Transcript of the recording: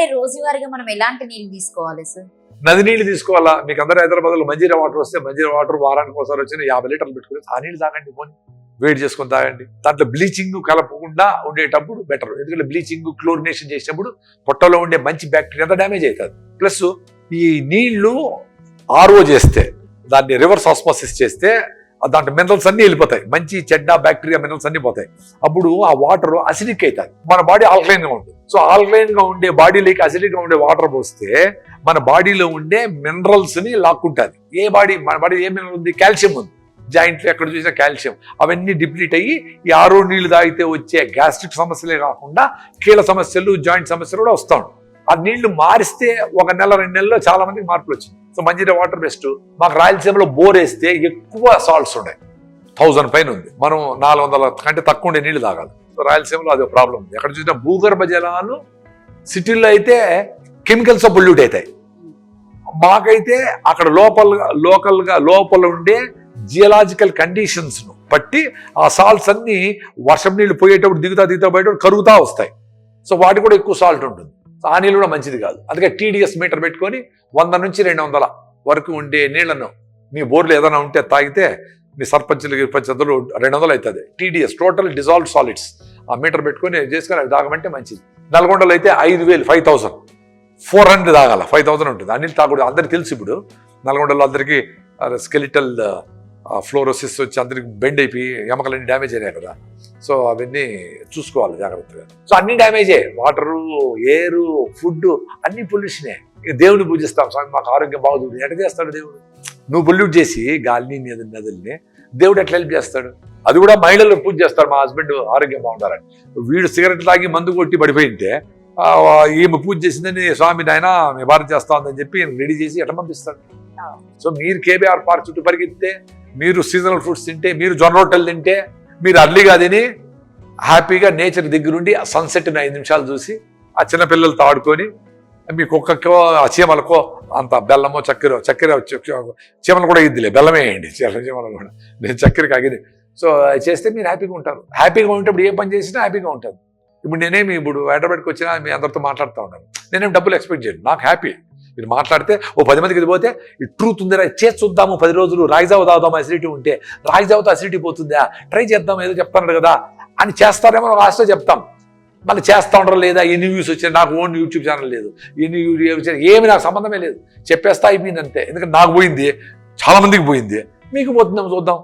అంటే రోజువారీగా మనం ఎలాంటి నీళ్ళు తీసుకోవాలి సార్? నది నీళ్ళు తీసుకోవాలా. మీకు అందరూ హైదరాబాద్లో మంజీరా వాటర్ వస్తే మంజీరా వాటర్ వారానికి ఒకసారి వచ్చిన 50 లీటర్లు పెట్టుకుని ఆ నీళ్ళు తాగండి, పోనీ వేడి చేసుకొని తాగండి. దాంట్లో బ్లీచింగ్ కలపకుండా ఉండేటప్పుడు బెటర్. ఎందుకంటే బ్లీచింగ్ క్లోరినేషన్ చేసినప్పుడు పొట్టలో ఉండే మంచి బ్యాక్టీరియా అంతా డ్యామేజ్ అవుతుంది. ప్లస్ ఈ నీళ్లు ఆర్ఓ చేస్తే, దాన్ని రివర్స్ ఆస్మోసిస్ చేస్తే దాంట్లో మినరల్స్ అన్ని వెళ్ళిపోతాయి, మంచి చెడ్డ బ్యాక్టీరియా మినరల్స్ అన్ని పోతాయి. అప్పుడు ఆ వాటర్ అసిడిక్ అవుతుంది, మన బాడీ ఆల్కలైన్ గా ఉంటుంది. సో ఆల్కలైన్ గా ఉండే బాడీలోకి అసిడిక్ గా ఉండే వాటర్ పోస్తే మన బాడీలో ఉండే మినరల్స్ ని లాక్కుంటుంది. మన బాడీ ఏ మినరల్ ఉంది? కాల్షియం ఉంది. జాయింట్లు ఎక్కడ చూసినా కాల్షియం, అవన్నీ డిప్లీట్ అయ్యి ఈ ఆరో నీళ్లు తాగితే వచ్చే గ్యాస్ట్రిక్ సమస్యలే కాకుండా కీళ్ళ సమస్యలు, జాయింట్ సమస్యలు కూడా వస్తూ ఉంటాయి. ఆ నీళ్లు మారిస్తే 1 నెల 2 నెలల్లో చాలా మందికి మార్పులు వచ్చింది. So Manjira water best. మాకు రాయలసీమలో బోర్ వేస్తే ఎక్కువ సాల్ట్స్ ఉన్నాయి, 1000 పైన ఉంది. మనం 400 కంటే తక్కువ ఉండే నీళ్లు తాగాలి. సో రాయలసీమలో అదే ప్రాబ్లం ఉంది. ఎక్కడ చూసినా భూగర్భ జలాలు సిటీల్లో అయితే కెమికల్స్ పొల్యూట్ అవుతాయి. మాకైతే అక్కడ లోపల ఉండే జియలాజికల్ కండిషన్స్ ను బట్టి ఆ సాల్ట్స్ అన్ని వర్షం నీళ్లు పోయేటప్పుడు దిగుతా పోయేటప్పుడు కరుగుతా వస్తాయి. సో వాటి కూడా ఎక్కువ సాల్ట్ ఉంటుంది. ఆ నీళ్ళు కూడా మంచిది కాదు. అందుకే TDS మీటర్ పెట్టుకొని 100 నుంచి 200 వరకు ఉండే నీళ్లను మీ బోర్లు ఏదైనా ఉంటే తాగితే మీ సర్పంచులు పంచాయతీలు 200 అవుతుంది. TDS టోటల్ డిజాల్వ్డ్ సాలిడ్స్ ఆ మీటర్ పెట్టుకొని చేసుకొని అవి తాగమంటే మంచిది. నల్గొండలో అయితే 5000 5400 తాగాల, 5000 ఉంటుంది. ఆ నీళ్ళు తాగకూడదు. అందరికి తెలుసు ఇప్పుడు నల్గొండలో అందరికీ స్కెలిటల్ ఫ్లోరోసిస్ వచ్చి అందరికి బెండ్ అయిపోయి ఎముకలన్నీ డ్యామేజ్ అయినాయి కదా. సో అవన్నీ చూసుకోవాలి జాగ్రత్తగా. సో అన్ని డ్యామేజే, వాటరు, ఎయిరు, ఫుడ్ అన్ని పొల్యూషనే. దేవుని పూజిస్తాం, స్వామి మాకు ఆరోగ్యం బాగుంది. ఎట్లా చేస్తాడు దేవుడు? నువ్వు పొల్యూట్ చేసి గాలిని నదుల్ని దేవుడు ఎట్లా హెల్ప్ చేస్తాడు? అది కూడా మహిళలు పూజ చేస్తారు, మా హస్బెండ్ ఆరోగ్యం బాగుంటారని. వీడు సిగరెట్ తాగి మందు కొట్టి పడిపోయింటే ఈమె పూజ చేసిందని స్వామి నాయన మీ భారత చేస్తా ఉందని చెప్పి రెడీ చేసి ఎట్లా పంపిస్తాడు? సో మీరు KBR పార్క్ చుట్టూ పరిగెత్తితే, మీరు సీజనల్ ఫ్రూట్స్ తింటే, మీరు జొన్న రొట్టెలు తింటే, మీరు అర్లీగా తిని హ్యాపీగా నేచర్ దగ్గరుండి ఆ సన్సెట్ని 5 నిమిషాలు చూసి ఆ చిన్నపిల్లలతో ఆడుకొని, మీ కుక్కకో ఆ చీమలకో అంత బెల్లమో చక్కెర చీమలు కూడా ఇద్దిలే, బెల్లమే వేయండి చీమలు కూడా, నేను చక్కెరకి ఆగింది. సో చేస్తే మీరు హ్యాపీగా ఉంటారు. హ్యాపీగా ఉంటప్పుడు ఏ పని చేసినా హ్యాపీగా ఉంటారు. ఇప్పుడు ఇప్పుడు హైదరాబాద్కి వచ్చినా మీ అందరితో మాట్లాడుతూ ఉంటాను. నేనేం డబ్బులు ఎక్స్పెక్ట్ చేయను, నాకు హ్యాపీ. మీరు మాట్లాడితే 10 మందికి ఇది పోతే ఈ ట్రూత్ ఉందిరా, చేసి చూద్దాము 10 రోజులు, రాగిజావ తాగుదాము, అసిడిటీ ఉంటే రాగిజావతో అసిడిటీ పోతుందా, ట్రై చేద్దాం, ఏదో చెప్తాను కదా అని చేస్తారేమో ఆశతో చెప్తాం. మళ్ళీ చేస్తా ఉండరు లేదా, ఎన్ని వ్యూస్ వచ్చాయి, నాకు ఓన్ యూట్యూబ్ ఛానల్ లేదు, ఎన్ని వచ్చాయి, ఏమి నాకు సంబంధమే లేదు, చెప్పేస్తా అయిపోయింది అంతే. ఎందుకంటే నాకు పోయింది, చాలా మందికి పోయింది, మీకు పోతుందేమో చూద్దాం.